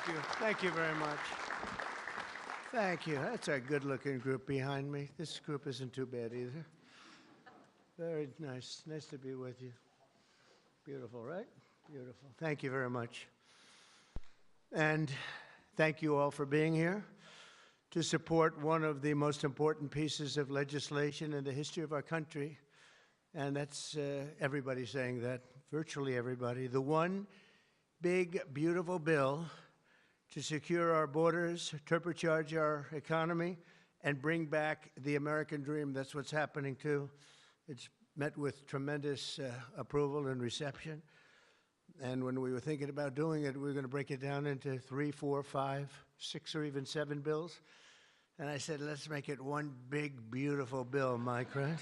Thank you. Thank you very much. Thank you. That's a good-looking group behind me. This group isn't too bad either. Very nice. Nice to be with you. Beautiful, right? Beautiful. Thank you very much. And thank you all for being here to support one of the most important pieces of legislation in the history of our country. And that's everybody saying that, virtually everybody. The one big, beautiful bill to secure our borders, turbocharge our economy, and bring back the American dream. That's what's happening, too. It's met with tremendous approval and reception. And when we were thinking about doing it, we were going to break it down into 3, 4, 5, 6, or even 7 bills. And I said, let's make it one big, beautiful bill, Mike, right?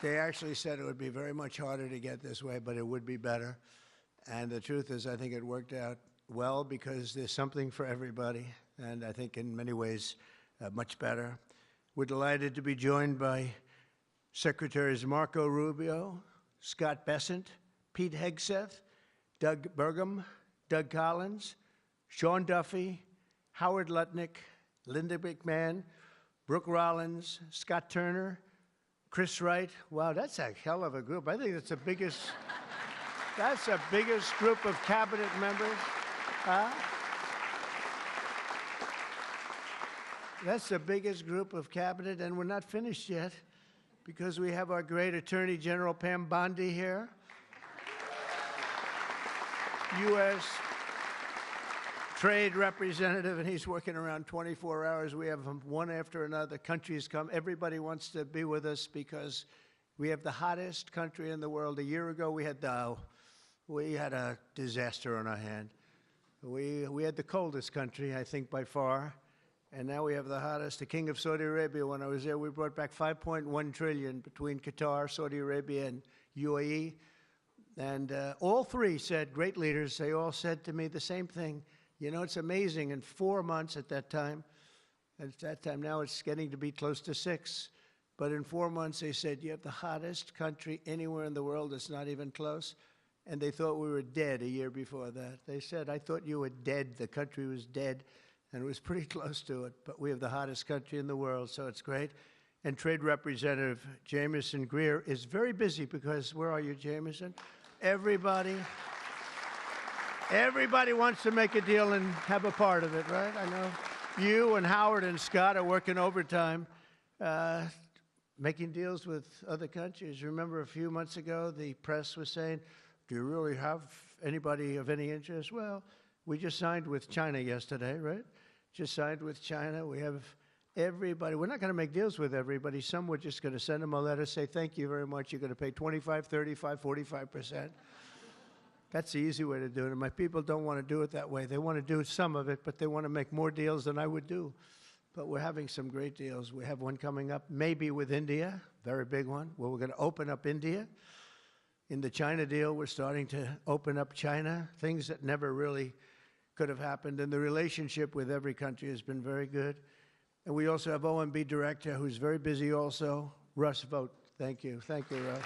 They actually said it would be very much harder to get this way, but it would be better. And the truth is, I think it worked out well because there's something for everybody, and I think in many ways much better. We're delighted to be joined by Secretaries Marco Rubio, Scott Bessent, Pete Hegseth, Doug Burgum, Doug Collins, Sean Duffy, Howard Lutnick, Linda McMahon, Brooke Rollins, Scott Turner, Chris Wright. Wow, that's a hell of a group. I think that's the biggest, group of cabinet members. Huh? That's the biggest group of cabinet, and we're not finished yet because we have our great Attorney General Pam Bondi here. U.S. Trade Representative, and he's working around 24 hours. We have them one after another. Countries come. Everybody wants to be with us because we have the hottest country in the world. A year ago, we had a disaster on our hand. We had the coldest country, I think, by far, and now we have the hottest. The King of Saudi Arabia, when I was there, we brought back $5.1 trillion between Qatar, Saudi Arabia, and UAE. And all three said, great leaders, they all said to me the same thing. You know, it's amazing. In 4 months at that time, now it's getting to be close to 6. But in 4 months, they said, you have the hottest country anywhere in the world. It's not even close. And they thought we were dead a year before that. They said, I thought you were dead. The country was dead. And it was pretty close to it. But we have the hottest country in the world, so it's great. And Trade Representative Jamieson Greer is very busy because, where are you, Jamieson? Everybody wants to make a deal and have a part of it, right? I know you and Howard and Scott are working overtime, making deals with other countries. Remember a few months ago, the press was saying, do you really have anybody of any interest? Well, we just signed with China yesterday, right? Just signed with China. We have everybody. We're not going to make deals with everybody. Some we're just going to send them a letter, say, thank you very much. You're going to pay 25, 35, 45%. That's the easy way to do it. And my people don't want to do it that way. They want to do some of it, but they want to make more deals than I would do. But we're having some great deals. We have one coming up, maybe with India, very big one, where we're going to open up India. In the China deal, we're starting to open up China, things that never really could have happened. And the relationship with every country has been very good. And we also have OMB Director, who's very busy also, Russ Vogt. Thank you. Thank you, Russ.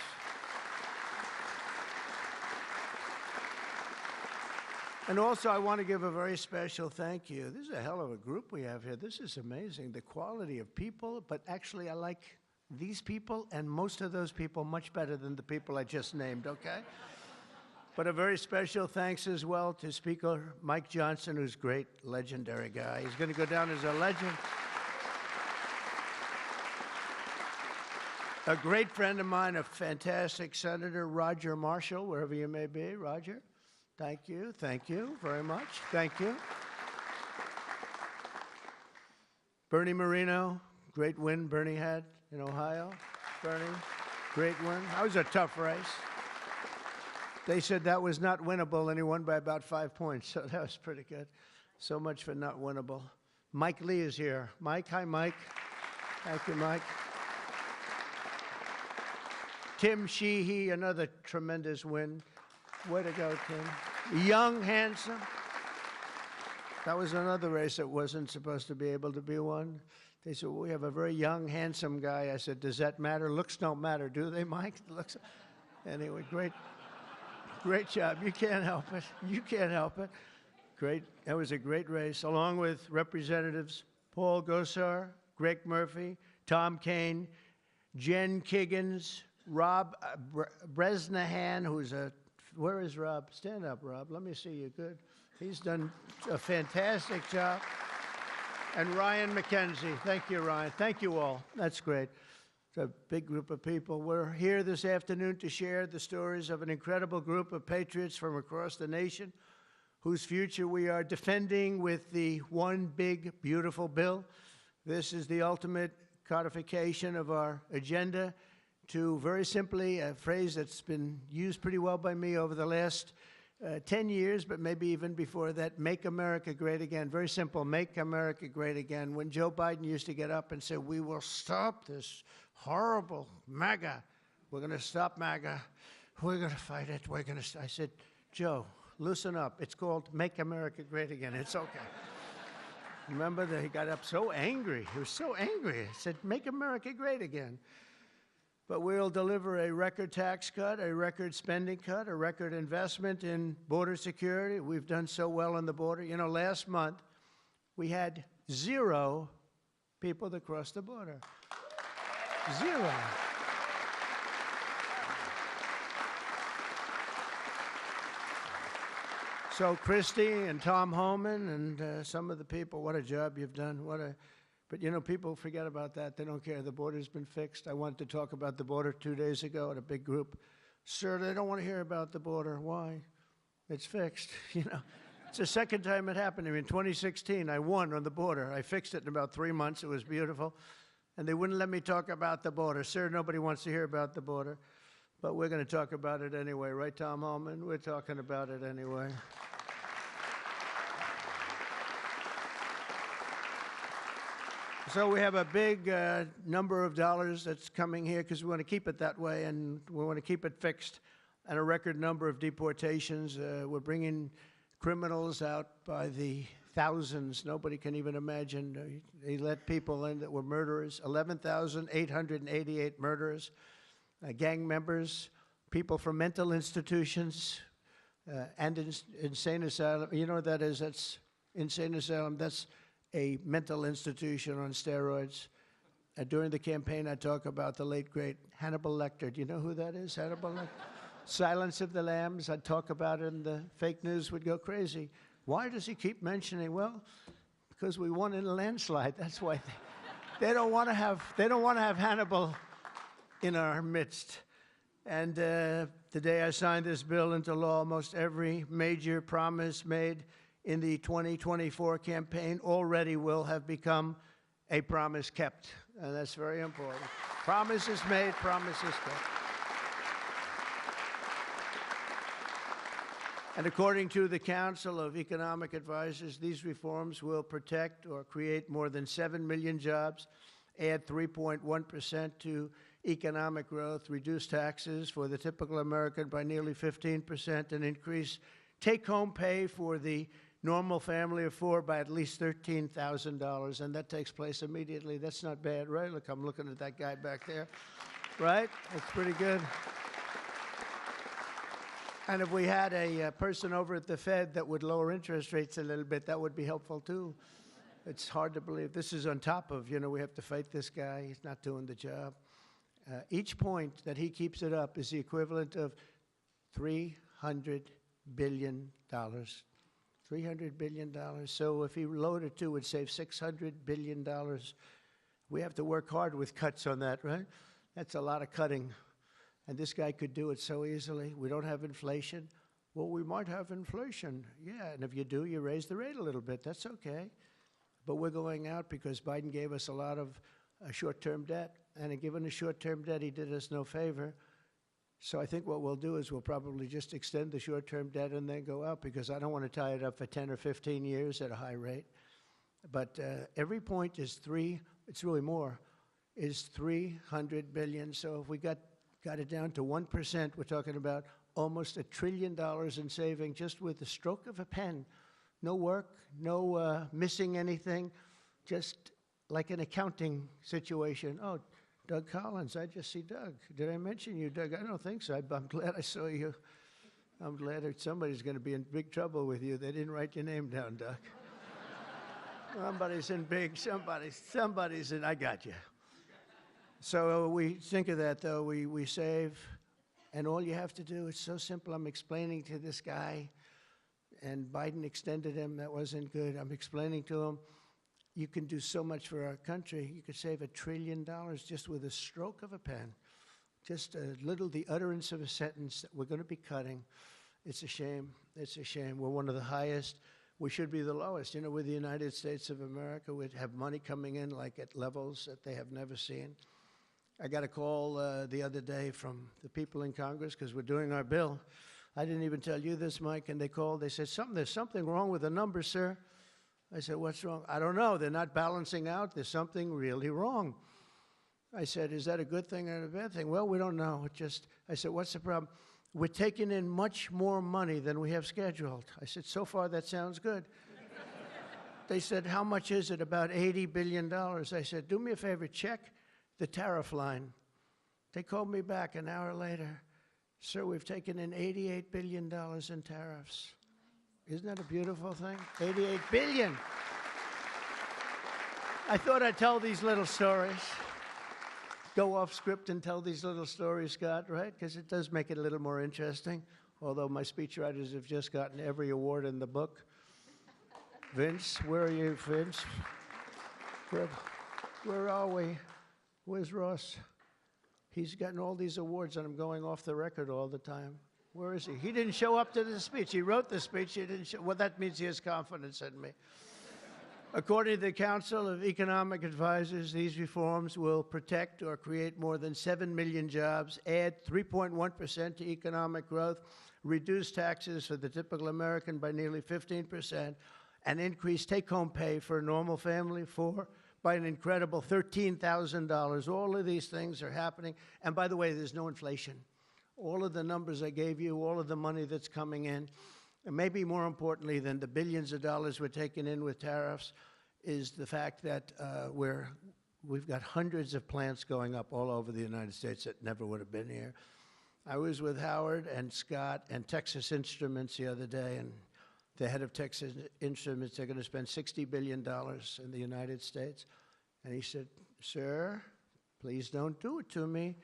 And also, I want to give a very special thank you. This is a hell of a group we have here. This is amazing, the quality of people. But actually, I like these people and most of those people much better than the people I just named, okay? But a very special thanks as well to Speaker Mike Johnson, who's a great, legendary guy. He's going to go down as a legend. A great friend of mine, a fantastic Senator, Roger Marshall, wherever you may be. Roger, thank you very much. Thank you. Bernie Moreno, great win Bernie had in Ohio. Bernie, great win. That was a tough race. They said that was not winnable, and he won by about 5 points, so that was pretty good. So much for not winnable. Mike Lee is here. Mike, hi, Mike. Thank you, Mike. Tim Sheehy, another tremendous win. Way to go, Tim. Young, handsome. That was another race that wasn't supposed to be able to be won. They said, well, we have a very young, handsome guy. I said, does that matter? Looks don't matter, do they, Mike? Looks. Anyway, great job. You can't help it. You can't help it. Great. That was a great race, along with Representatives Paul Gosar, Greg Murphy, Tom Kaine, Jen Kiggins, Rob Bresnahan, who's where is Rob? Stand up, Rob. Let me see you. Good. He's done a fantastic job. And Ryan McKenzie. Thank you, Ryan. Thank you all. That's great. It's a big group of people. We're here this afternoon to share the stories of an incredible group of patriots from across the nation whose future we are defending with the One Big Beautiful Bill. This is the ultimate codification of our agenda to, very simply, a phrase that's been used pretty well by me over the last 10 years, but maybe even before that, make America great again. Very simple, make America great again. When Joe Biden used to get up and say, we will stop this horrible MAGA. We're going to stop MAGA. We're going to fight it. We're going to. I said, Joe, loosen up. It's called Make America Great Again. It's okay. Remember that he got up so angry. He was so angry. He said, make America great again. But we'll deliver a record tax cut, a record spending cut, a record investment in border security. We've done so well on the border. You know, last month, we had 0 people that crossed the border. 0. So Christie and Tom Homan and some of the people, what a job you've done. But, you know, people forget about that. They don't care. The border's been fixed. I wanted to talk about the border 2 days ago at a big group. Sir, they don't want to hear about the border. Why? It's fixed. You know, it's the second time it happened to me. In 2016, I won on the border. I fixed it in about 3 months. It was beautiful. And they wouldn't let me talk about the border. Sir, nobody wants to hear about the border. But we're going to talk about it anyway. Right, Tom Homan? We're talking about it anyway. So we have a big number of dollars that's coming here because we want to keep it that way, and we want to keep it fixed, and a record number of deportations. We're bringing criminals out by the thousands. Nobody can even imagine. They let people in that were murderers, 11,888 murderers, gang members, people from mental institutions, and insane asylum. You know what that is? That's insane asylum. That's a mental institution on steroids. During the campaign, I talk about the late, great Hannibal Lecter. Do you know who that is, Hannibal Lecter? Silence of the Lambs. I'd talk about it, and the fake news would go crazy. Why does he keep mentioning? Well, because we won in a landslide. That's why they don't want to have Hannibal in our midst. And the day I signed this bill into law, almost every major promise made in the 2024 campaign already will have become a promise kept. And that's very important. Promises made, promises kept. And according to the Council of Economic Advisors, these reforms will protect or create more than 7 million jobs, add 3.1% to economic growth, reduce taxes for the typical American by nearly 15%, and increase take-home pay for the normal family of 4 by at least $13,000, and that takes place immediately. That's not bad, right? Look, I'm looking at that guy back there, right? That's pretty good. And if we had a person over at the Fed that would lower interest rates a little bit, that would be helpful too. It's hard to believe. This is on top of, you know, we have to fight this guy. He's not doing the job. Each point that he keeps it up is the equivalent of $300 billion. $300 billion. So if he lowered it to, it would save $600 billion. We have to work hard with cuts on that, right? That's a lot of cutting. And this guy could do it so easily. We don't have inflation. Well, we might have inflation. Yeah, and if you do, you raise the rate a little bit. That's okay. But we're going out because Biden gave us a lot of short-term debt. And in giving us short-term debt, he did us no favor. So I think what we'll do is we'll probably just extend the short-term debt and then go out, because I don't want to tie it up for 10 or 15 years at a high rate. But every point is it's really more, is $300 billion. So if we got it down to 1%, we're talking about almost $1 trillion in saving just with the stroke of a pen. No work, no missing anything, just like an accounting situation. Oh, Doug Collins, I just see Doug. Did I mention you, Doug? I don't think so. I'm glad I saw you. I'm glad that somebody's going to be in big trouble with you. They didn't write your name down, Doug. Somebody's in big, somebody's in, I got you. So we think of that, though. We save, and all you have to do, it's so simple. I'm explaining to this guy, and Biden extended him. That wasn't good. I'm explaining to him, you can do so much for our country. You could save $1 trillion just with a stroke of a pen. Just a little, the utterance of a sentence that we're going to be cutting. It's a shame. It's a shame. We're one of the highest. We should be the lowest. You know, with the United States of America, we'd have money coming in like at levels that they have never seen. I got a call the other day from the people in Congress because we're doing our bill. I didn't even tell you this, Mike, and they called. They said, there's something wrong with the numbers, sir. I said, what's wrong? I don't know. They're not balancing out. There's something really wrong. I said, is that a good thing or a bad thing? Well, we don't know. I said, what's the problem? We're taking in much more money than we have scheduled. I said, so far that sounds good. They said, how much is it? About $80 billion. I said, do me a favor, check the tariff line. They called me back an hour later. Sir, we've taken in $88 billion in tariffs. Isn't that a beautiful thing? $88 billion. I thought I'd tell these little stories. Go off script and tell these little stories, Scott, right? Because it does make it a little more interesting. Although my speechwriters have just gotten every award in the book. Vince, where are you, Vince? Where are we? Where's Ross? He's gotten all these awards, and I'm going off the record all the time. Where is he? He didn't show up to the speech. He wrote the speech. He didn't show. Well, that means he has confidence in me. According to the Council of Economic Advisors, these reforms will protect or create more than 7 million jobs, add 3.1% to economic growth, reduce taxes for the typical American by nearly 15%, and increase take-home pay for a normal family by an incredible $13,000. All of these things are happening. And by the way, there's no inflation. All of the numbers I gave you, all of the money that's coming in, and maybe more importantly than the billions of dollars we're taking in with tariffs is the fact that we've got hundreds of plants going up all over the United States that never would have been here. I was with Howard and Scott and Texas Instruments the other day, and the head of Texas Instruments, they're going to spend $60 billion in the United States. And he said, sir, please don't do it to me.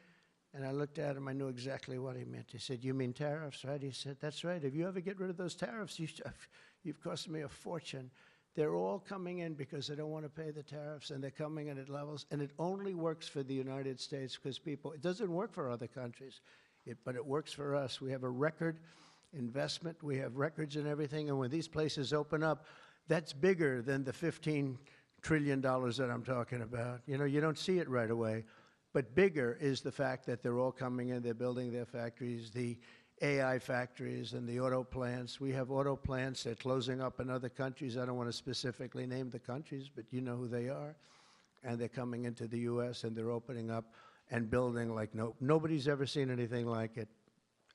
And I looked at him. I knew exactly what he meant. He said, you mean tariffs, right? He said, that's right. If you ever get rid of those tariffs, you've cost me a fortune. They're all coming in because they don't want to pay the tariffs, and they're coming in at levels. And it only works for the United States because it doesn't work for other countries, but it works for us. We have a record investment. We have records and everything. And when these places open up, that's bigger than the $15 trillion that I'm talking about. You know, you don't see it right away. But bigger is the fact that they're all coming in, they're building their factories, the AI factories and the auto plants. We have auto plants that are closing up in other countries. I don't want to specifically name the countries, but you know who they are. And they're coming into the U.S. and they're opening up and building like nobody's ever seen anything like it.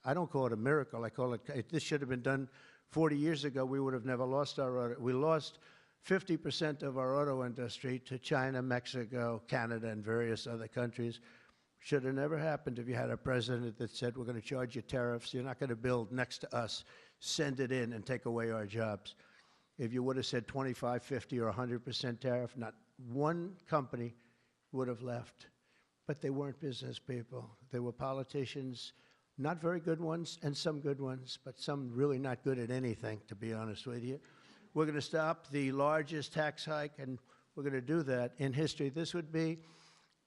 I don't call it a miracle. I call it, this should have been done 40 years ago. We would have never lost our auto. We lost 50% of our auto industry to China, Mexico, Canada, and various other countries. Should have never happened if you had a president that said, we're going to charge you tariffs. You're not going to build next to us. Send it in and take away our jobs. If you would have said 25, 50, or 100% tariff, not one company would have left. But they weren't business people. They were politicians, not very good ones, and some good ones, but some really not good at anything, to be honest with you. We're going to stop the largest tax hike, and we're going to do that in history. This would be,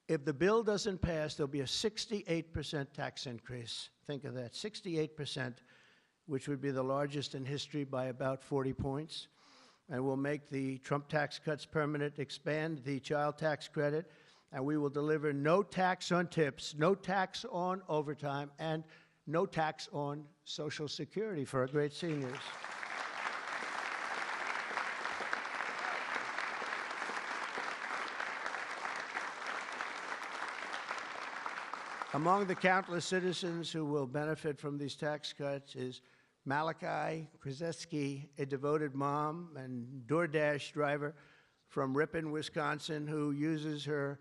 if the bill doesn't pass, there'll be a 68% tax increase. Think of that, 68%, which would be the largest in history by about 40 points. And we'll make the Trump tax cuts permanent, expand the child tax credit, and we will deliver no tax on tips, no tax on overtime, and no tax on Social Security for our great seniors. Among the countless citizens who will benefit from these tax cuts is Malachi Krzyzewski, a devoted mom and DoorDash driver from Ripon, Wisconsin, who uses her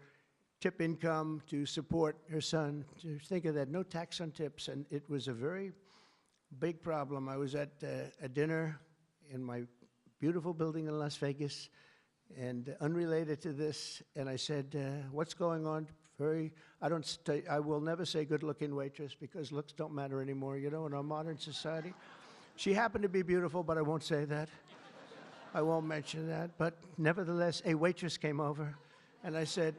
tip income to support her son. Think of that, no tax on tips. And it was a very big problem. I was at a dinner in my beautiful building in Las Vegas, and unrelated to this, and I said, what's going on? I will never say good-looking waitress, because looks don't matter anymore, you know, in our modern society. She happened to be beautiful, but I won't say that. I won't mention that. But nevertheless, a waitress came over, and I said,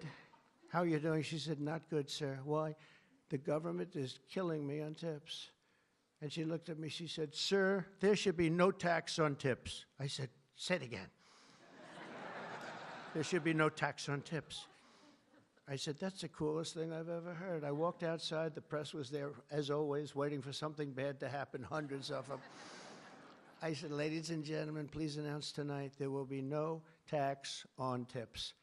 how are you doing? She said, not good, sir. Why? The government is killing me on tips. And she looked at me, she said, sir, there should be no tax on tips. I said, say it again. There should be no tax on tips. I said, that's the coolest thing I've ever heard. I walked outside, the press was there, as always, waiting for something bad to happen, hundreds of them. I said, ladies and gentlemen, please announce tonight there will be no tax on tips.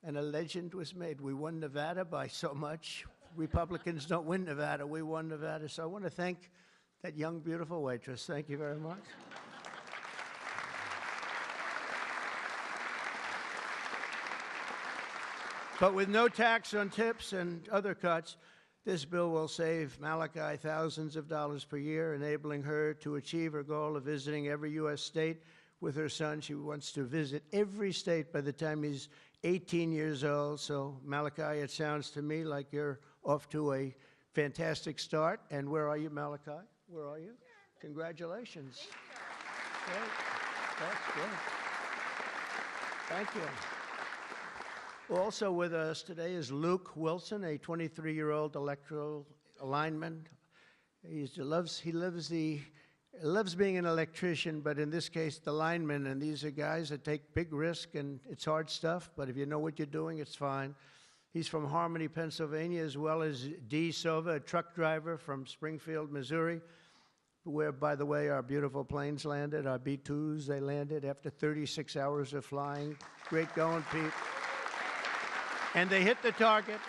And a legend was made. We won Nevada by so much. Republicans don't win Nevada. We won Nevada. So I want to thank that young, beautiful waitress. Thank you very much. But with no tax on tips and other cuts, this bill will save Malachi thousands of dollars per year, enabling her to achieve her goal of visiting every U.S. state with her son. She wants to visit every state by the time he's 18 years old. So, Malachi, it sounds to me like you're off to a fantastic start. And where are you, Malachi? Where are you? Congratulations. Great. That's good. Thank you. Also with us today is Luke Wilson, a 23-year-old electrical lineman. He loves being an electrician, but in this case, the lineman. And these are guys that take big risk, and it's hard stuff. But if you know what you're doing, it's fine. He's from Harmony, Pennsylvania, as well as Dee Sova, a truck driver from Springfield, Missouri, where, by the way, our beautiful planes landed, our B-2s. They landed after 36 hours of flying. Great going, Pete. And they hit the target.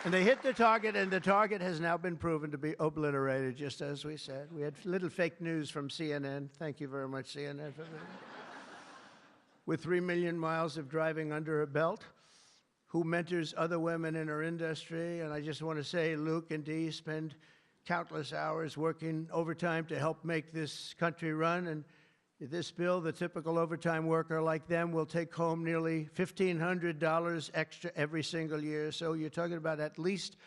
And they hit the target, and the target has now been proven to be obliterated, just as we said. We had little fake news from CNN. Thank you very much, CNN, for that. With 3 million miles of driving under her belt, who mentors other women in her industry. And I just want to say, Luke and Dee spend countless hours working overtime to help make this country run. And this bill, the typical overtime worker like them will take home nearly $1,500 extra every single year. So you're talking about at least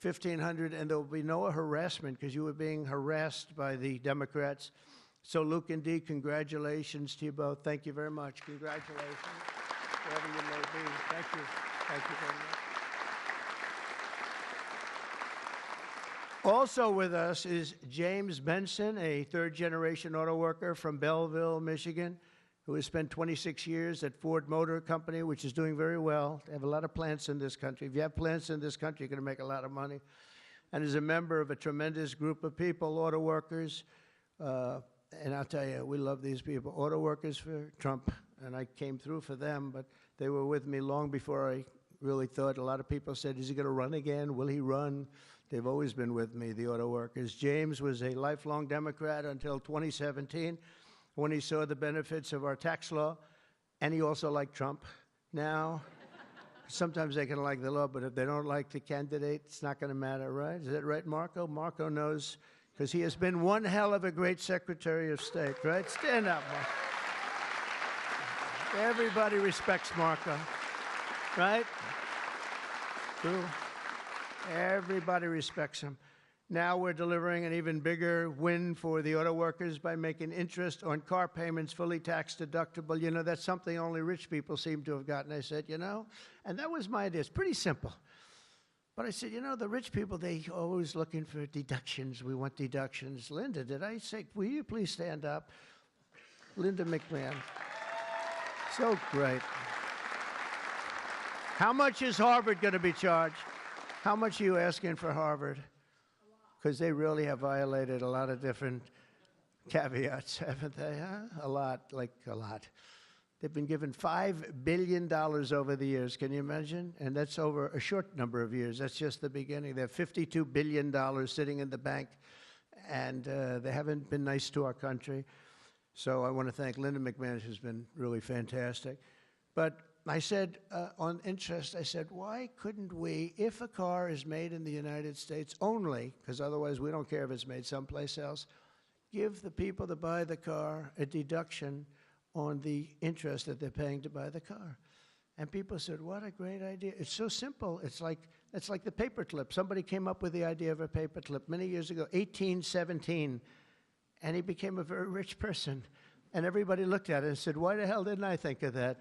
$1,500, and there will be no harassment because you were being harassed by the Democrats. So Luke and Dee, congratulations to you both. Thank you very much. Congratulations, wherever you may be. Thank you. Thank you very much. Also with us is James Benson, a third-generation auto worker from Belleville, Michigan, who has spent 26 years at Ford Motor Company, which is doing very well. They have a lot of plants in this country. If you have plants in this country, you're going to make a lot of money. And is a member of a tremendous group of people, auto workers. And I'll tell you, we love these people. Auto workers for Trump, and I came through for them, but they were with me long before I really thought. A lot of people said, is he going to run again? Will he run? They've always been with me, the auto workers. James was a lifelong Democrat until 2017, when he saw the benefits of our tax law, and he also liked Trump. Now, sometimes they can like the law, but if they don't like the candidate, it's not going to matter, right? Is that right, Marco? Marco knows, because he has been one hell of a great Secretary of State, right? Stand up, Marco. Everybody respects Marco, right? True. Everybody respects him. Now we're delivering an even bigger win for the auto workers by making interest on car payments fully tax deductible. You know, that's something only rich people seem to have gotten. I said, you know, and that was my idea. It's pretty simple. But I said, you know, the rich people, they always looking for deductions. We want deductions. Linda, did I say, will you please stand up? Linda McMahon. So great. How much is Harvard going to be charged? How much are you asking for Harvard? Because they really have violated a lot of different caveats, haven't they? Huh? A lot, like a lot. They've been given $5 billion over the years. Can you imagine? And that's over a short number of years. That's just the beginning. They have $52 billion sitting in the bank, and they haven't been nice to our country. So I want to thank Linda McManus, who's been really fantastic. But I said, on interest, I said, why couldn't we, if a car is made in the United States only, because otherwise we don't care if it's made someplace else, give the people that buy the car a deduction on the interest that they're paying to buy the car. And people said, what a great idea. It's so simple. It's like the paperclip. Somebody came up with the idea of a paperclip many years ago, 1817, and he became a very rich person. And everybody looked at it and said, why the hell didn't I think of that?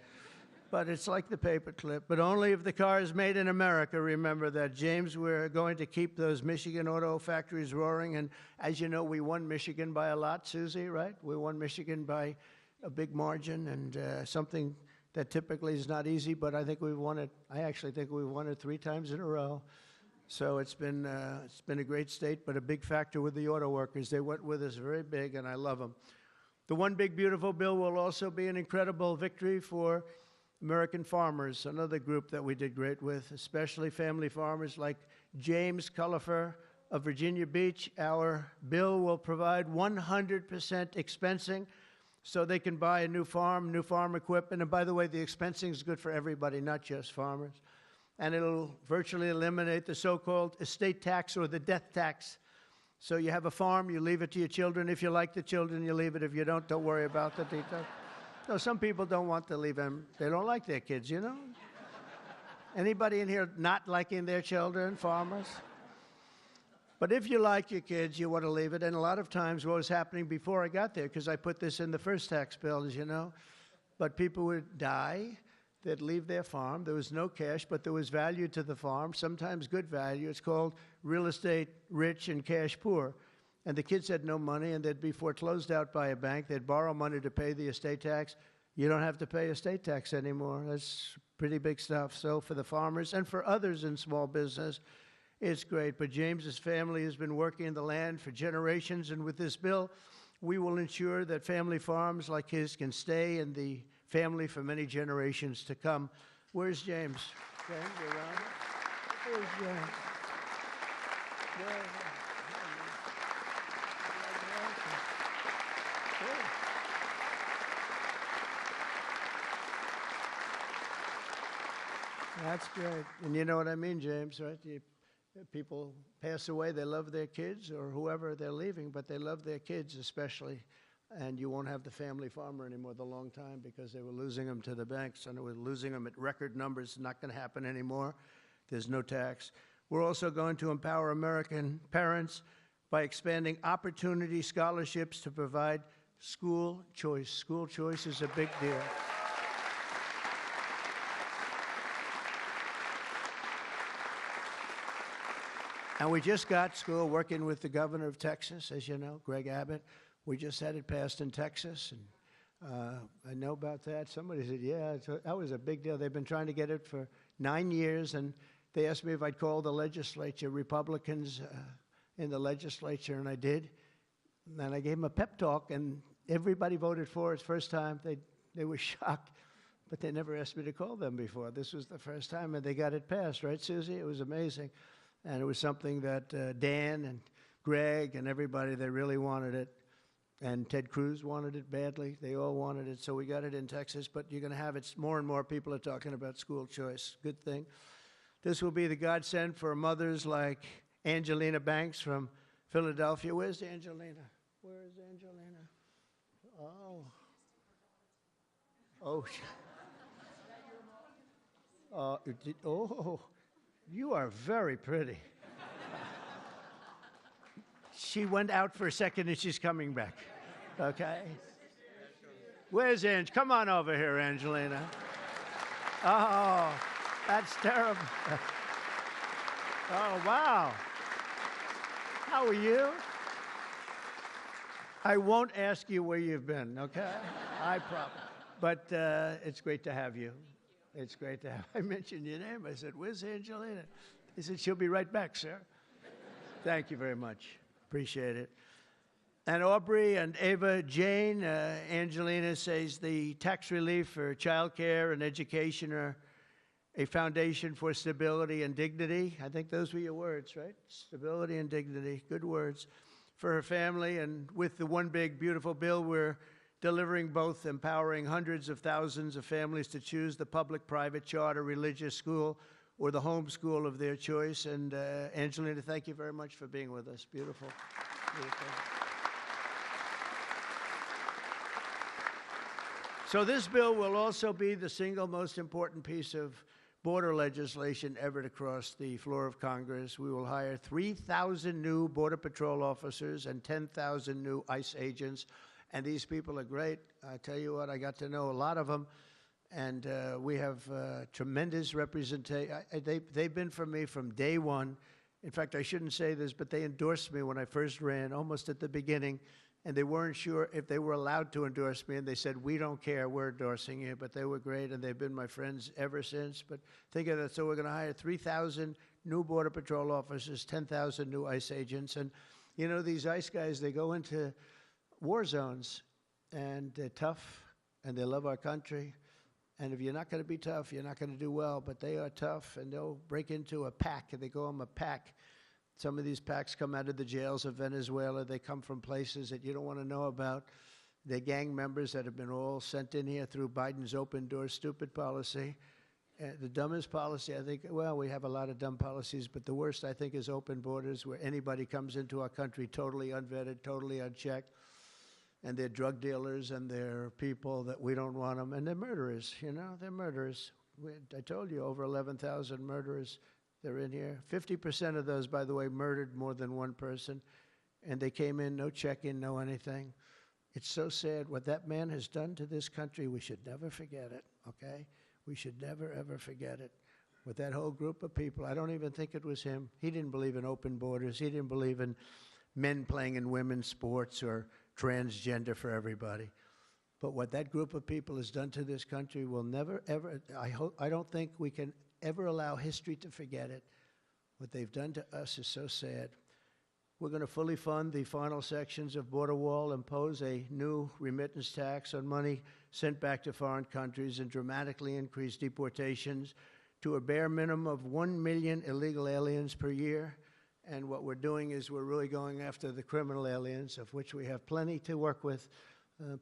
But it's like the paperclip, but only if the car is made in America. Remember that, James. We're going to keep those Michigan auto factories roaring. And as you know, we won Michigan by a lot, Susie, right? We won Michigan by a big margin, and something that typically is not easy, but I think we've won it. I actually think we've won it 3 times in a row. So it's been a great state, but a big factor with the auto workers. They went with us very big, and I love them. The One Big Beautiful Bill will also be an incredible victory for American farmers, another group that we did great with, especially family farmers like James Cullifer of Virginia Beach. Our bill will provide 100% expensing so they can buy a new farm equipment. And by the way, the expensing is good for everybody, not just farmers. And it'll virtually eliminate the so-called estate tax or the death tax. So you have a farm, you leave it to your children. If you like the children, you leave it. If you don't worry about the details. No, some people don't want to leave them. They don't like their kids, you know? Anybody in here not liking their children, farmers? But if you like your kids, you want to leave it. And a lot of times what was happening before I got there, because I put this in the first tax bill, as you know, but people would die, they'd leave their farm. There was no cash, but there was value to the farm, sometimes good value. It's called real estate rich and cash poor. And the kids had no money, and they'd be foreclosed out by a bank. They'd borrow money to pay the estate tax. You don't have to pay estate tax anymore. That's pretty big stuff. So for the farmers and for others in small business, it's great. But James's family has been working in the land for generations, and with this bill, we will ensure that family farms like his can stay in the family for many generations to come. Where's James? James, you around? Where's James? Yeah. That's great. And you know what I mean, James, right? People pass away, they love their kids or whoever they're leaving, but they love their kids especially. And you won't have the family farmer anymore the long time because they were losing them to the banks, and they were losing them at record numbers. Not going to happen anymore. There's no tax. We're also going to empower American parents by expanding opportunity scholarships to provide school choice. School choice is a big deal. And we just got school working with the governor of Texas, as you know, Greg Abbott. We just had it passed in Texas, and I know about that. Somebody said, yeah, that was a big deal. They've been trying to get it for 9 years, and they asked me if I'd call the legislature, Republicans in the legislature, and I did. And I gave them a pep talk, and everybody voted for it. First time, they were shocked, but they never asked me to call them before. This was the first time, and they got it passed, right, Susie? It was amazing. And it was something that Dan and Greg and everybody, they really wanted it. And Ted Cruz wanted it badly. They all wanted it, so we got it in Texas. But you're going to have it, more and more people are talking about school choice. Good thing. This will be the godsend for mothers like Angelina Banks from Philadelphia. Where's Angelina? Where is Angelina? Oh. Oh. You are very pretty. She went out for a second and she's coming back. Okay? Where's Ange? Come on over here, Angelina. Oh, that's terrible. Oh, wow. How are you? I won't ask you where you've been, okay? I promise. But it's great to have you. It's great to have. I mentioned your name. I said, where's Angelina? He said, she'll be right back, sir. Thank you very much. Appreciate it. And Aubrey and Ava Jane, Angelina says the tax relief for child care and education are a foundation for stability and dignity. I think those were your words, right? Stability and dignity. Good words for her family. And with the One Big Beautiful Bill, we're delivering both empowering hundreds of thousands of families to choose the public, private, charter, religious school, or the home school of their choice. And Angelina, thank you very much for being with us. Beautiful. Beautiful. So this bill will also be the single most important piece of border legislation ever to cross the floor of Congress. We will hire 3,000 new Border Patrol officers and 10,000 new ICE agents. And these people are great. I tell you what, I got to know a lot of them. And we have tremendous representation. They've been for me from day one. In fact, I shouldn't say this, but they endorsed me when I first ran, almost at the beginning. And they weren't sure if they were allowed to endorse me. And they said, we don't care, we're endorsing you. But they were great, and they've been my friends ever since. But think of that. So we're going to hire 3,000 new Border Patrol officers, 10,000 new ICE agents. And, you know, these ICE guys, they go into war zones, and they're tough, and they love our country. And if you're not going to be tough, you're not going to do well. But they are tough, and they'll break into a pack, and they call them a pack. Some of these packs come out of the jails of Venezuela. They come from places that you don't want to know about. They're gang members that have been all sent in here through Biden's open door stupid policy. The dumbest policy, I think, well, we have a lot of dumb policies, but the worst, I think, is open borders, where anybody comes into our country totally unvetted, totally unchecked. And they're drug dealers, and they're people that we don't want them. And they're murderers, you know, they're murderers. I told you, over 11,000 murderers. They're in here. 50% of those, by the way, murdered more than one person. And they came in, no check-in, no anything. It's so sad. What that man has done to this country, we should never forget it, okay? We should never, ever forget it. With that whole group of people, I don't even think it was him. He didn't believe in open borders. He didn't believe in men playing in women's sports or transgender for everybody. But what that group of people has done to this country will never, ever, I don't think we can ever allow history to forget it. What they've done to us is so sad. We're going to fully fund the final sections of Border Wall, impose a new remittance tax on money sent back to foreign countries, and dramatically increase deportations to a bare minimum of 1 million illegal aliens per year. And what we're doing is we're really going after the criminal aliens, of which we have plenty to work with.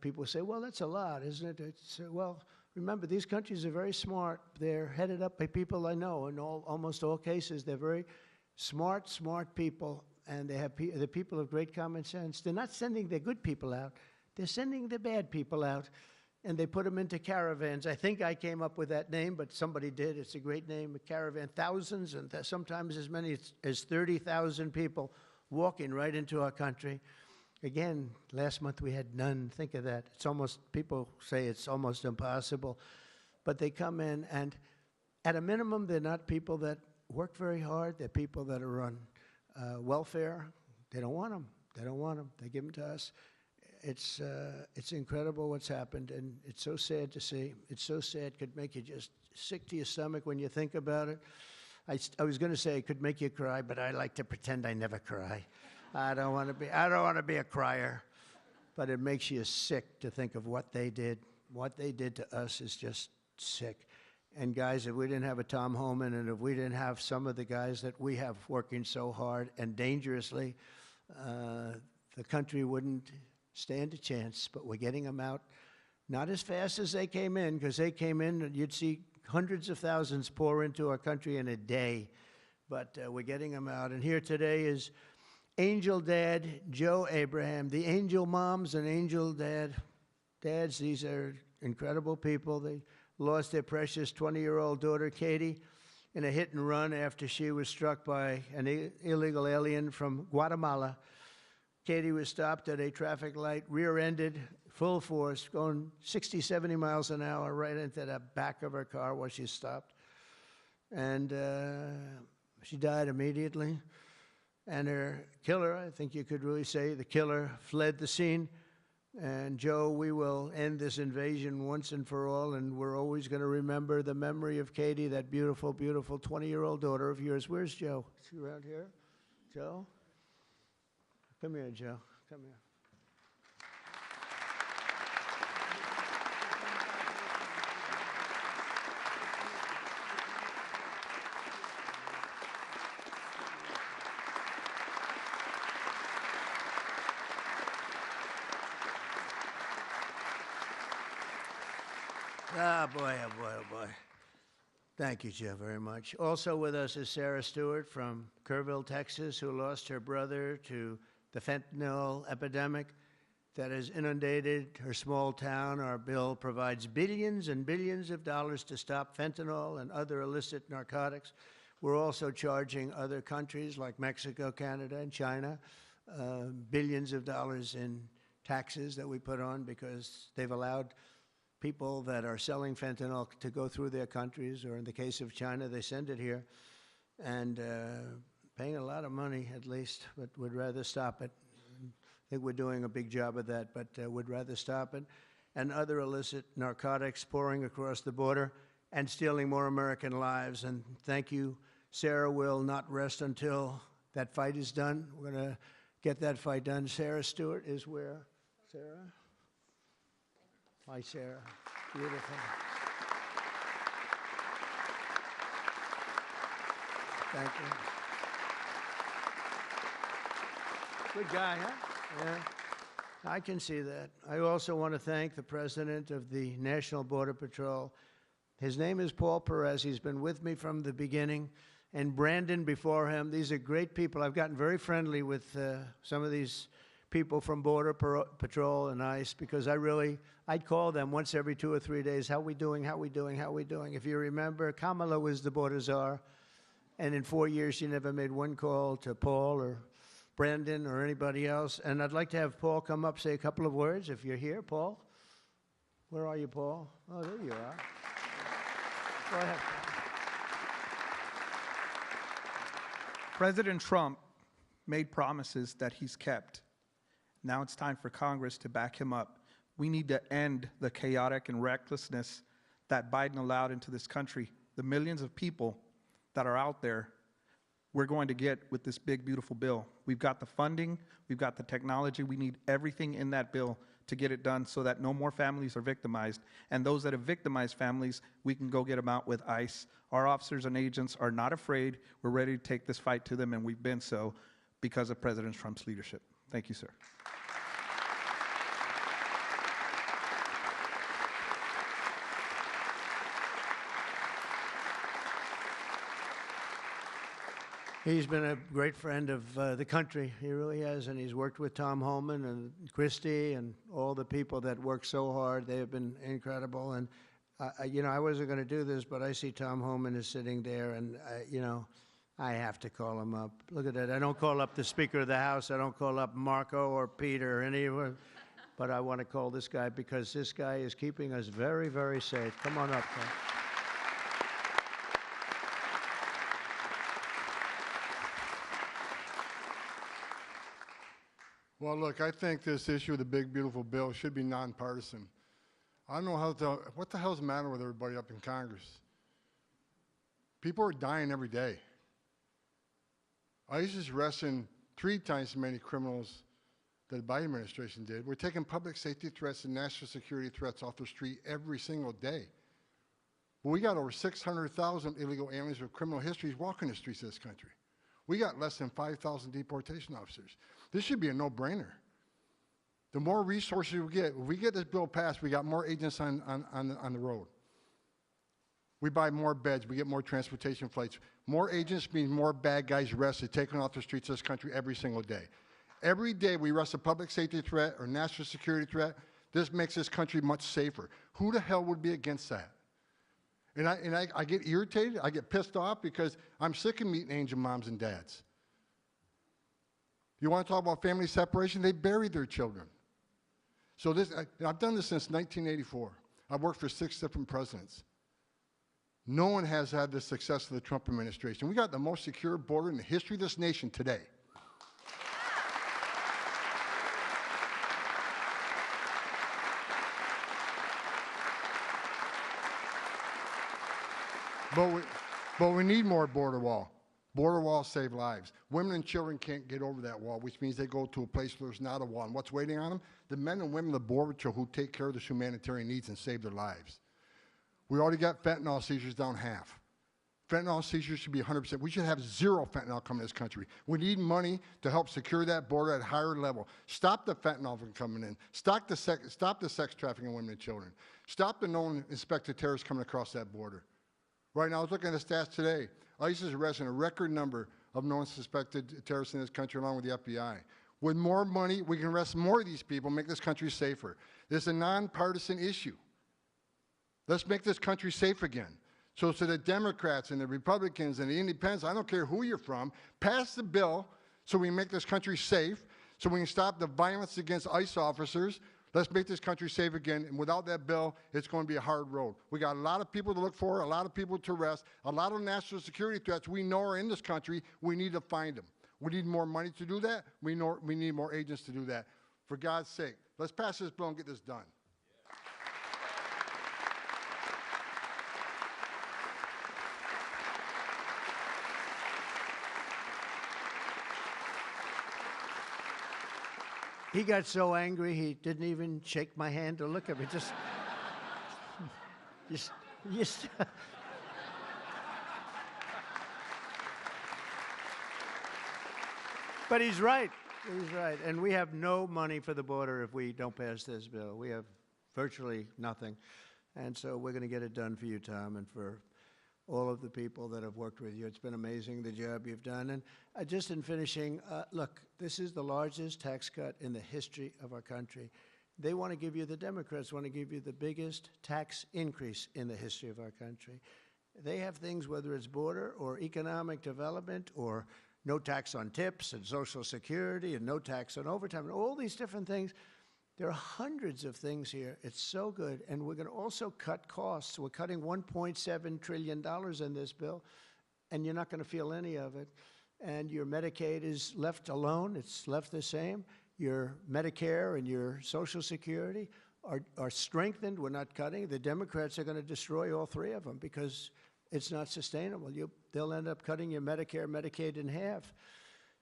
People say, well, that's a lot, isn't it? Well, remember, these countries are very smart. They're headed up by people I know. In almost all cases, they're very smart people, and they're people of great common sense. They're not sending their good people out. They're sending the bad people out, and they put them into caravans. I think I came up with that name, but somebody did. It's a great name, a caravan. Thousands, and sometimes as many as 30,000 people walking right into our country. Again, last month we had none. Think of that. It's almost, people say it's almost impossible. But they come in, and at a minimum, they're not people that work very hard. They're people that are on welfare. They don't want them. They don't want them. They give them to us. It's incredible what's happened, and it's so sad to see. It's so sad. It could make you just sick to your stomach when you think about it. I was going to say it could make you cry, but I like to pretend I never cry. I don't want to be a crier, but it makes you sick to think of what they did. What they did to us is just sick. And guys, if we didn't have a Tom Homan, and if we didn't have some of the guys that we have working so hard and dangerously, the country wouldn't stand a chance. But we're getting them out, not as fast as they came in, because they came in and you'd see hundreds of thousands pour into our country in a day. But we're getting them out. And here today is Angel Dad Joe Abraham, the Angel Moms and Angel Dads. These are incredible people. They lost their precious 20-year-old daughter, Katie, in a hit and run after she was struck by an illegal alien from Guatemala. Katie was stopped at a traffic light, rear-ended, full force, going 60, 70 miles an hour right into the back of her car while she stopped. And she died immediately. And her killer, I think you could really say the killer, fled the scene. And Joe, we will end this invasion once and for all, and we're always going to remember the memory of Katie, that beautiful, beautiful 20-year-old daughter of yours. Where's Joe? Is she around here? Joe? Come here, Joe. Come here. Ah, boy, oh, boy, oh, boy. Thank you, Jeff, very much. Also with us is Sarah Stewart from Kerrville, Texas, who lost her brother to the fentanyl epidemic that has inundated her small town. Our bill provides billions and billions of dollars to stop fentanyl and other illicit narcotics. We're also charging other countries like Mexico, Canada, and China billions of dollars in taxes that we put on because they've allowed people that are selling fentanyl to go through their countries, or in the case of China, they send it here, and paying a lot of money at least, but would rather stop it. I think we're doing a big job of that, but would rather stop it. And other illicit narcotics pouring across the border and stealing more American lives. And thank you. Sarah will not rest until that fight is done. We're going to get that fight done. Sarah Stewart is where? Sarah? Hi, Sarah. Beautiful. Thank you. Good guy, huh? Yeah. I can see that. I also want to thank the president of the National Border Patrol. His name is Paul Perez. He's been with me from the beginning. And Brandon before him. These are great people. I've gotten very friendly with some of these people from Border Patrol and ICE because I'd call them once every 2 or 3 days. How we doing? How we doing? How we doing? If you remember, Kamala was the border czar. And in 4 years, she never made one call to Paul or Brandon or anybody else. And I'd like to have Paul come up, say a couple of words if you're here. Paul? Where are you, Paul? Oh, there you are. Go ahead, Paul. President Trump made promises that he's kept. Now it's time for Congress to back him up. We need to end the chaotic and recklessness that Biden allowed into this country. The millions of people that are out there, we're going to get with this big, beautiful bill. We've got the funding, we've got the technology, we need everything in that bill to get it done so that no more families are victimized. And those that have victimized families, we can go get them out with ICE. Our officers and agents are not afraid. We're ready to take this fight to them, and we've been so because of President Trump's leadership. Thank you, sir. He's been a great friend of the country. He really has, and he's worked with Tom Homan and Christie and all the people that work so hard. They have been incredible. And, you know, I wasn't going to do this, but I see Tom Homan is sitting there, and, you know, I have to call him up. Look at that. I don't call up the Speaker of the House. I don't call up Marco or Peter or anyone. But I want to call this guy because this guy is keeping us very, very safe. Come on up, Tom. Well, look, I think this issue of the big, beautiful bill should be nonpartisan. I don't know what the hell's the matter with everybody up in Congress? People are dying every day. ICE is arresting 3 times as many criminals that the Biden administration did. We're taking public safety threats and national security threats off the street every single day. But we got over 600,000 illegal aliens with criminal histories walking the streets of this country. We got less than 5,000 deportation officers. This should be a no-brainer. The more resources we get, if we get this bill passed, we got more agents on the road. We buy more beds, we get more transportation flights. More agents means more bad guys arrested, taken off the streets of this country every single day. Every day we arrest a public safety threat or national security threat, this makes this country much safer. Who the hell would be against that? And I get irritated, I get pissed off because I'm sick of meeting angel moms and dads. You want to talk about family separation? They buried their children. So I've done this since 1984. I've worked for 6 different presidents. No one has had the success of the Trump administration. We got the most secure border in the history of this nation today. But we need more border wall. Border walls save lives. Women and children can't get over that wall, which means they go to a place where there's not a wall. And what's waiting on them? The men and women of the Border Patrol who take care of the humanitarian needs and save their lives. We already got fentanyl seizures down half. Fentanyl seizures should be 100%. We should have zero fentanyl coming to this country. We need money to help secure that border at a higher level. Stop the fentanyl from coming in. Stop the sex trafficking of women and children. Stop the known suspected terrorists coming across that border. Right now, I was looking at the stats today. ICE is arresting a record number of known suspected terrorists in this country, along with the FBI. With more money, we can arrest more of these people, make this country safer. This is a nonpartisan issue. Let's make this country safe again. So the Democrats and the Republicans and the Independents, I don't care who you're from, pass the bill so we make this country safe, so we can stop the violence against ICE officers. Let's make this country safe again, and without that bill, it's going to be a hard road. We got a lot of people to look for, a lot of people to arrest, a lot of national security threats we know are in this country. We need to find them. We need more money to do that. We need more agents to do that. For God's sake, let's pass this bill and get this done. He got so angry he didn't even shake my hand or look at me. Just. But he's right. He's right. And we have no money for the border if we don't pass this bill. We have virtually nothing. And so we're going to get it done for you, Tom, and for all of the people that have worked with you. It's been amazing, the job you've done. And just in finishing, look, this is the largest tax cut in the history of our country. They want to give you, the Democrats want to give you the biggest tax increase in the history of our country. They have things, whether it's border or economic development or no tax on tips and Social Security and no tax on overtime and all these different things. There are hundreds of things here. It's so good. And we're going to also cut costs. We're cutting $1.7 trillion in this bill, and you're not going to feel any of it. And your Medicaid is left alone. It's left the same. Your Medicare and your Social Security are strengthened. We're not cutting. The Democrats are going to destroy all three of them because it's not sustainable. They'll end up cutting your Medicare, Medicaid in half.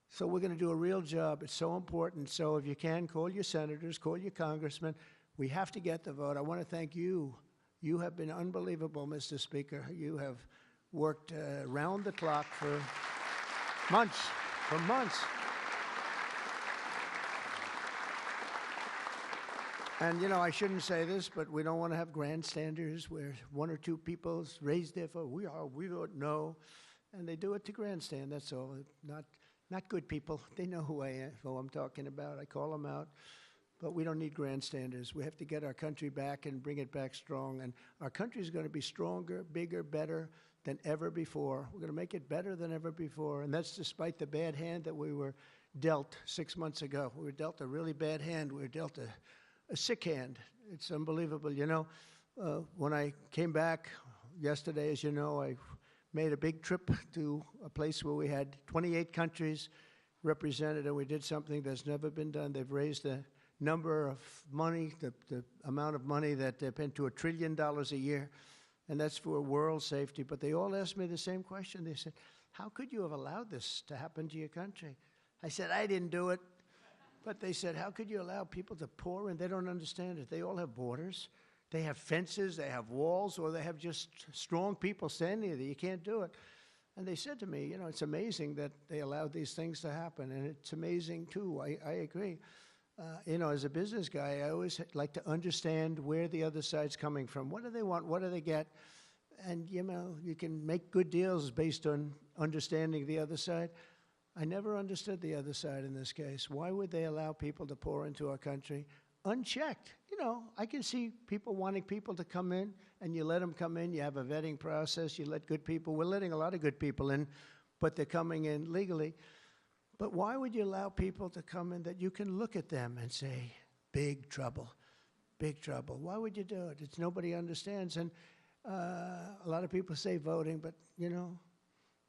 So we're going to do a real job. It's so important. So if you can, call your senators, call your congressmen. We have to get the vote. I want to thank you. You have been unbelievable, Mr. Speaker. You have worked round the clock for months, And, you know, I shouldn't say this, but we don't want to have grandstanders where one or two people raise their vote. We vote no. And they do it to grandstand, that's all. Not good people. They know who I'm talking about. I call them out. But we don't need grandstanders. We have to get our country back and bring it back strong. And our country is going to be stronger, bigger, better than ever before. We're going to make it better than ever before. And that's despite the bad hand that we were dealt 6 months ago. We were dealt a really bad hand. We were dealt a sick hand. It's unbelievable. You know, when I came back yesterday, as you know, I made a big trip to a place where we had 28 countries represented, and we did something that's never been done. They've raised the number of money, the amount of money that they've been to $1 trillion a year, and that's for world safety. But they all asked me the same question. They said, how could you have allowed this to happen to your country? I said, I didn't do it. But they said, how could you allow people to pour in? They don't understand it. They all have borders. They have fences, they have walls, or they have just strong people standing there. You can't do it. And they said to me, you know, it's amazing that they allowed these things to happen. And it's amazing, too. I agree. You know, as a business guy, I always like to understand where the other side's coming from. What do they want? What do they get? And, you know, you can make good deals based on understanding the other side. I never understood the other side in this case. Why would they allow people to pour into our country unchecked? You know, I can see people wanting people to come in, and you let them come in. You have a vetting process. You let good people. We're letting a lot of good people in, but they're coming in legally. But why would you allow people to come in that you can look at them and say, big trouble, big trouble? Why would you do it? It's nobody understands. And a lot of people say voting, but, you know,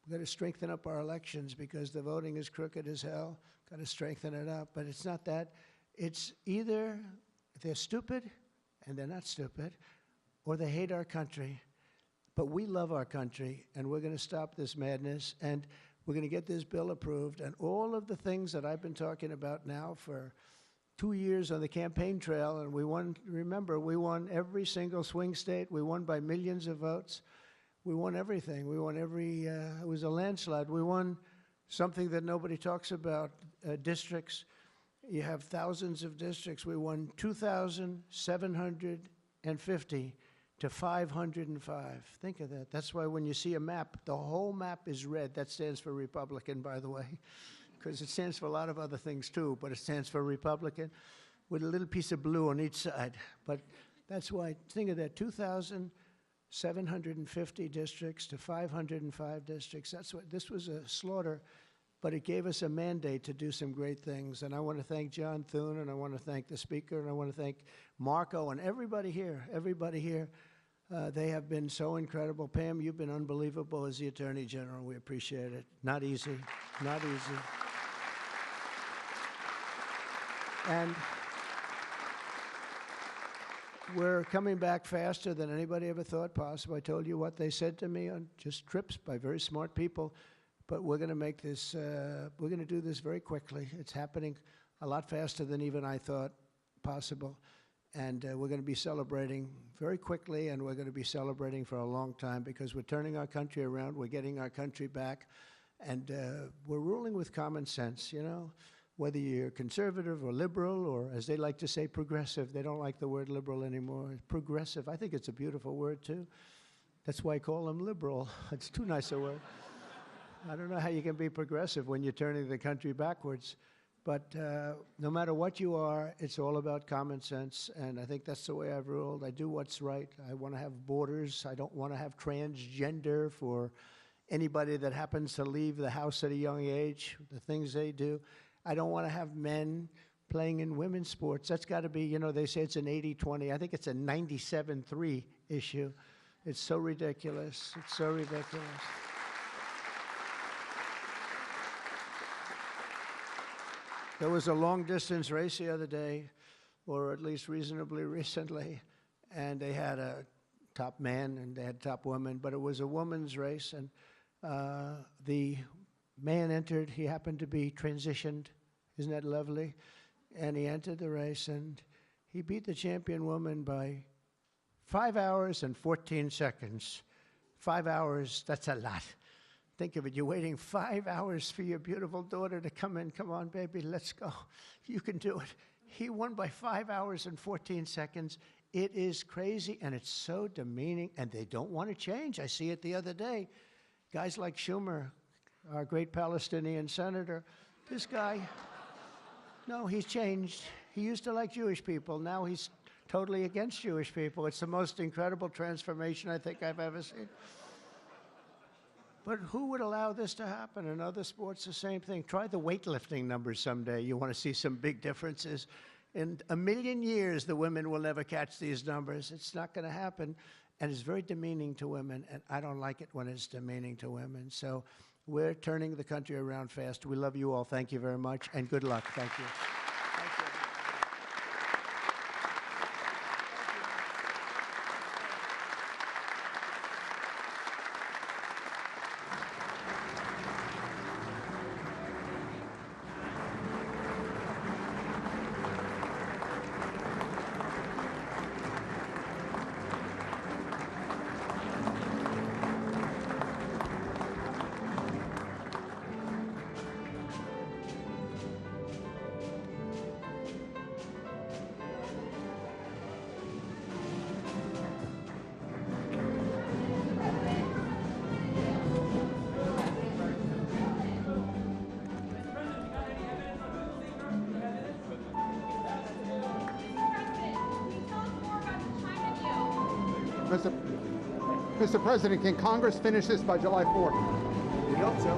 we've got to strengthen up our elections because the voting is crooked as hell. Got to strengthen it up. But it's not that. It's either they're stupid and they're not stupid, or they hate our country. But we love our country, and we're going to stop this madness, and we're going to get this bill approved. And all of the things that I've been talking about now for 2 years on the campaign trail, and we won, remember, we won every single swing state. We won by millions of votes. We won everything. We won every, it was a landslide. We won something that nobody talks about, districts. You have thousands of districts. We won 2,750 to 505. Think of that. That's why when you see a map, the whole map is red. That stands for Republican, by the way, because it stands for a lot of other things too, but it stands for Republican with a little piece of blue on each side. But that's why, think of that, 2,750 districts to 505 districts. That's what, this was a slaughter, but it gave us a mandate to do some great things. And I want to thank John Thune, and I want to thank the speaker, and I want to thank Marco and everybody here, everybody here. They have been so incredible. Pam, you've been unbelievable as the Attorney General. We appreciate it. Not easy, not easy. And we're coming back faster than anybody ever thought possible. I told you what they said to me on just trips by very smart people. But we're going to make this, we're going to do this very quickly. It's happening a lot faster than even I thought possible. And we're going to be celebrating very quickly, and we're going to be celebrating for a long time because we're turning our country around. We're getting our country back. And we're ruling with common sense, you know, whether you're conservative or liberal or, as they like to say, progressive. They don't like the word liberal anymore. Progressive, I think it's a beautiful word, too. That's why I call them liberal. It's too nice a word. I don't know how you can be progressive when you're turning the country backwards. But no matter what you are, it's all about common sense. And I think that's the way I've ruled. I do what's right. I want to have borders. I don't want to have transgender for anybody that happens to leave the house at a young age, the things they do. I don't want to have men playing in women's sports. That's got to be, you know, they say it's an 80-20. I think it's a 97-3 issue. It's so ridiculous. It's so ridiculous. There was a long-distance race the other day, or at least reasonably recently, and they had a top man and they had top woman, but it was a woman's race, and the man entered. He happened to be transitioned. Isn't that lovely? And he entered the race, and he beat the champion woman by 5 hours and 14 seconds. 5 hours, that's a lot. Think of it, you're waiting 5 hours for your beautiful daughter to come in. Come on, baby, let's go. You can do it. He won by 5 hours and 14 seconds. It is crazy, and it's so demeaning, and they don't want to change. I see it the other day. Guys like Schumer, our great Palestinian senator, this guy, no, he's changed. He used to like Jewish people. Now he's totally against Jewish people. It's the most incredible transformation I think I've ever seen. But who would allow this to happen? In other sports, the same thing. Try the weightlifting numbers someday. You want to see some big differences. In a million years, the women will never catch these numbers. It's not going to happen. And it's very demeaning to women. And I don't like it when it's demeaning to women. So we're turning the country around fast. We love you all. Thank you very much. And good luck. Thank you. Thank you. Mr. President, can Congress finish this by July 4th? We hope so.